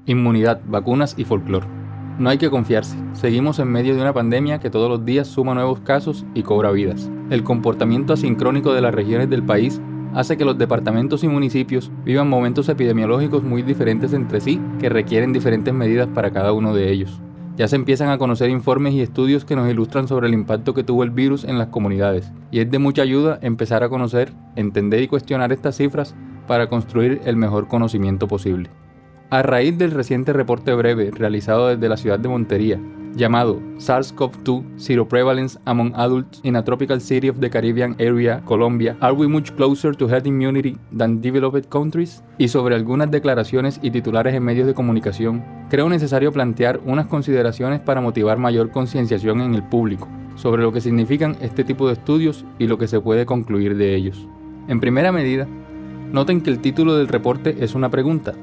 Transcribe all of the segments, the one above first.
Inmunidad, vacunas y folclore. No hay que confiarse, seguimos en medio de una pandemia que todos los días suma nuevos casos y cobra vidas. El comportamiento asincrónico de las regiones del país hace que los departamentos y municipios vivan momentos epidemiológicos muy diferentes entre sí que requieren diferentes medidas para cada uno de ellos. Ya se empiezan a conocer informes y estudios que nos ilustran sobre el impacto que tuvo el virus en las comunidades, y es de mucha ayuda empezar a conocer, entender y cuestionar estas cifras para construir el mejor conocimiento posible. A raíz del reciente reporte breve realizado desde la ciudad de Montería, llamado SARS-CoV-2 Zero Prevalence Among Adults in a Tropical City of the Caribbean Area, Colombia, Are We Much Closer to Herd Immunity Than Developed Countries? Y sobre algunas declaraciones y titulares en medios de comunicación, creo necesario plantear unas consideraciones para motivar mayor concienciación en el público sobre lo que significan este tipo de estudios y lo que se puede concluir de ellos. En primera medida, noten que el título del reporte es una pregunta.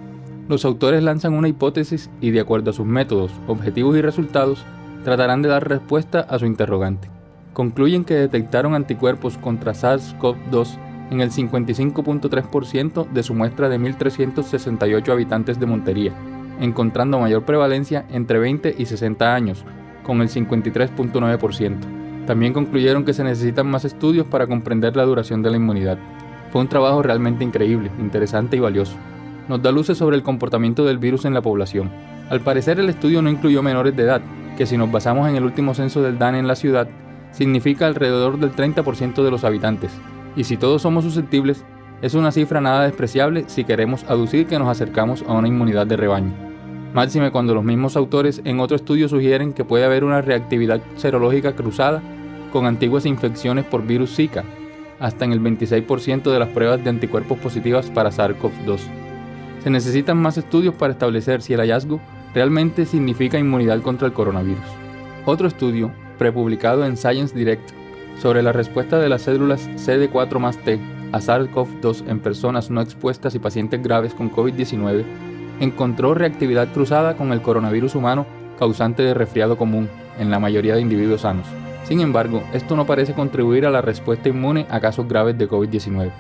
Los autores lanzan una hipótesis y, de acuerdo a sus métodos, objetivos y resultados, tratarán de dar respuesta a su interrogante. Concluyen que detectaron anticuerpos contra SARS-CoV-2 en el 55.3% de su muestra de 1.368 habitantes de Montería, encontrando mayor prevalencia entre 20 y 60 años, con el 53.9%. También concluyeron que se necesitan más estudios para comprender la duración de la inmunidad. Fue un trabajo realmente increíble, interesante y valioso. Nos da luces sobre el comportamiento del virus en la población. Al parecer el estudio no incluyó menores de edad, que si nos basamos en el último censo del DANE en la ciudad, significa alrededor del 30% de los habitantes, y si todos somos susceptibles, es una cifra nada despreciable si queremos aducir que nos acercamos a una inmunidad de rebaño. Máxime cuando los mismos autores en otro estudio sugieren que puede haber una reactividad serológica cruzada con antiguas infecciones por virus Zika, hasta en el 26% de las pruebas de anticuerpos positivas para SARS-CoV-2. Se necesitan más estudios para establecer si el hallazgo realmente significa inmunidad contra el coronavirus. Otro estudio, prepublicado en Science Direct, sobre la respuesta de las células CD4+T a SARS-CoV-2 en personas no expuestas y pacientes graves con COVID-19, encontró reactividad cruzada con el coronavirus humano causante de resfriado común en la mayoría de individuos sanos. Sin embargo, esto no parece contribuir a la respuesta inmune a casos graves de COVID-19.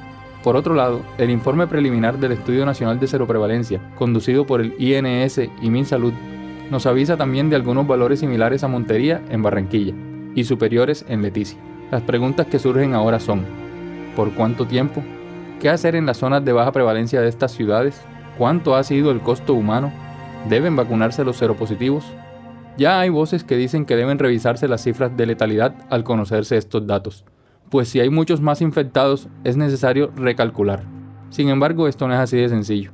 Por otro lado, el informe preliminar del Estudio Nacional de Seroprevalencia, conducido por el INS y MinSalud, nos avisa también de algunos valores similares a Montería en Barranquilla y superiores en Leticia. Las preguntas que surgen ahora son: ¿por cuánto tiempo? ¿Qué hacer en las zonas de baja prevalencia de estas ciudades? ¿Cuánto ha sido el costo humano? ¿Deben vacunarse los seropositivos? Ya hay voces que dicen que deben revisarse las cifras de letalidad al conocerse estos datos, pues si hay muchos más infectados es necesario recalcular. Sin embargo, esto no es así de sencillo.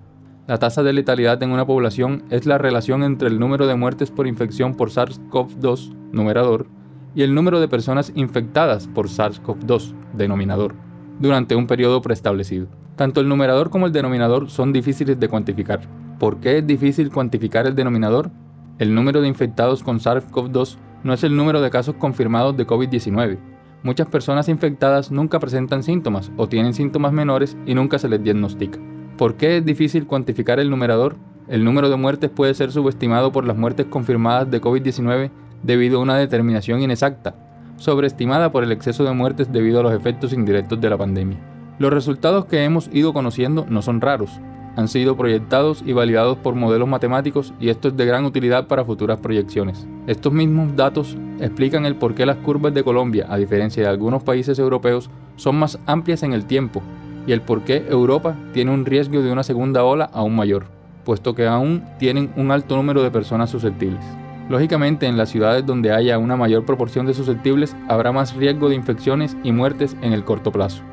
La tasa de letalidad en una población es la relación entre el número de muertes por infección por SARS-CoV-2, numerador, y el número de personas infectadas por SARS-CoV-2, denominador, durante un periodo preestablecido. Tanto el numerador como el denominador son difíciles de cuantificar. ¿Por qué es difícil cuantificar el denominador? El número de infectados con SARS-CoV-2 no es el número de casos confirmados de COVID-19. Muchas personas infectadas nunca presentan síntomas o tienen síntomas menores y nunca se les diagnostica. ¿Por qué es difícil cuantificar el numerador? El número de muertes puede ser subestimado por las muertes confirmadas de COVID-19 debido a una determinación inexacta, sobreestimada por el exceso de muertes debido a los efectos indirectos de la pandemia. Los resultados que hemos ido conociendo no son raros. Han sido proyectados y validados por modelos matemáticos y esto es de gran utilidad para futuras proyecciones. Estos mismos datos explican el por qué las curvas de Colombia, a diferencia de algunos países europeos, son más amplias en el tiempo y el por qué Europa tiene un riesgo de una segunda ola aún mayor, puesto que aún tienen un alto número de personas susceptibles. Lógicamente, en las ciudades donde haya una mayor proporción de susceptibles, habrá más riesgo de infecciones y muertes en el corto plazo.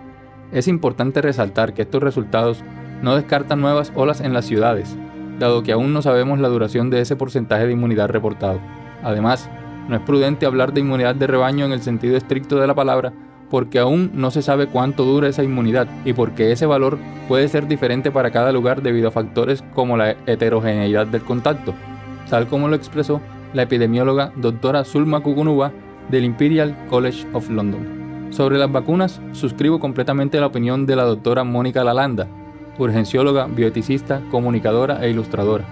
Es importante resaltar que estos resultados no descartan nuevas olas en las ciudades, dado que aún no sabemos la duración de ese porcentaje de inmunidad reportado. Además, no es prudente hablar de inmunidad de rebaño en el sentido estricto de la palabra, porque aún no se sabe cuánto dura esa inmunidad y porque ese valor puede ser diferente para cada lugar debido a factores como la heterogeneidad del contacto, tal como lo expresó la epidemióloga Dra. Zulma Kukunuba del Imperial College of London. Sobre las vacunas, suscribo completamente la opinión de la doctora Mónica Lalanda, urgencióloga, bioeticista, comunicadora e ilustradora.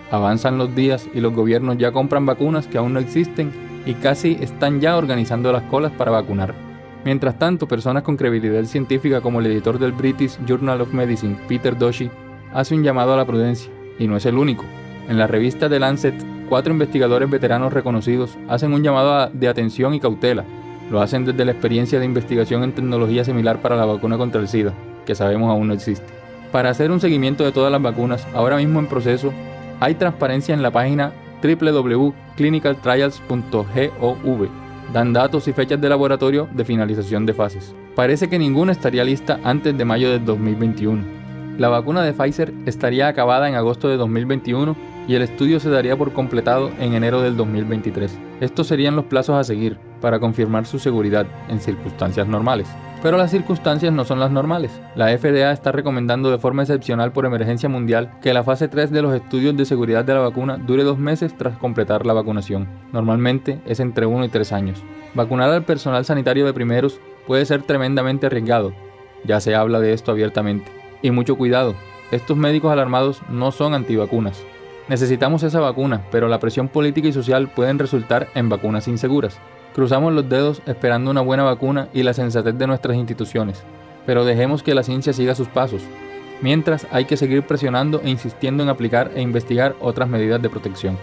Avanzan los días y los gobiernos ya compran vacunas que aún no existen y casi están ya organizando las colas para vacunar. Mientras tanto, personas con credibilidad científica como el editor del British Journal of Medicine, Peter Doshi, hace un llamado a la prudencia, y no es el único. En la revista The Lancet, 4 investigadores veteranos reconocidos hacen un llamado de atención y cautela. Lo hacen desde la experiencia de investigación en tecnología similar para la vacuna contra el SIDA, que sabemos aún no existe. Para hacer un seguimiento de todas las vacunas, ahora mismo en proceso, hay transparencia en la página www.clinicaltrials.gov. Dan datos y fechas de laboratorio de finalización de fases. Parece que ninguna estaría lista antes de mayo del 2021. La vacuna de Pfizer estaría acabada en agosto de 2021 y el estudio se daría por completado en enero del 2023. Estos serían los plazos a seguir para confirmar su seguridad en circunstancias normales. Pero las circunstancias no son las normales. La FDA está recomendando de forma excepcional por emergencia mundial que la fase 3 de los estudios de seguridad de la vacuna dure 2 meses tras completar la vacunación. Normalmente es entre 1 y 3 años. Vacunar al personal sanitario de primeros puede ser tremendamente arriesgado. Ya se habla de esto abiertamente. Y mucho cuidado, estos médicos alarmados no son antivacunas. Necesitamos esa vacuna, pero la presión política y social pueden resultar en vacunas inseguras. Cruzamos los dedos esperando una buena vacuna y la sensatez de nuestras instituciones, pero dejemos que la ciencia siga sus pasos. Mientras, hay que seguir presionando e insistiendo en aplicar e investigar otras medidas de protección.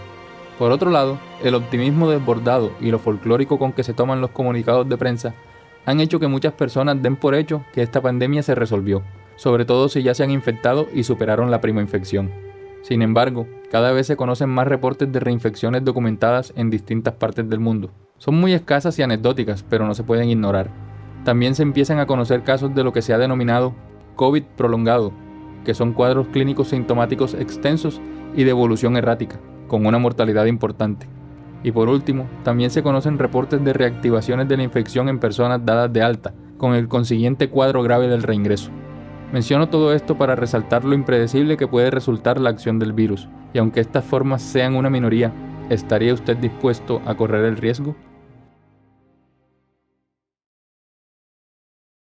Por otro lado, el optimismo desbordado y lo folclórico con que se toman los comunicados de prensa han hecho que muchas personas den por hecho que esta pandemia se resolvió, sobre todo si ya se han infectado y superaron la prima infección. Sin embargo, cada vez se conocen más reportes de reinfecciones documentadas en distintas partes del mundo. Son muy escasas y anecdóticas, pero no se pueden ignorar. También se empiezan a conocer casos de lo que se ha denominado COVID prolongado, que son cuadros clínicos sintomáticos extensos y de evolución errática, con una mortalidad importante. Y por último, también se conocen reportes de reactivaciones de la infección en personas dadas de alta, con el consiguiente cuadro grave del reingreso. Menciono todo esto para resaltar lo impredecible que puede resultar la acción del virus, y aunque estas formas sean una minoría, ¿estaría usted dispuesto a correr el riesgo?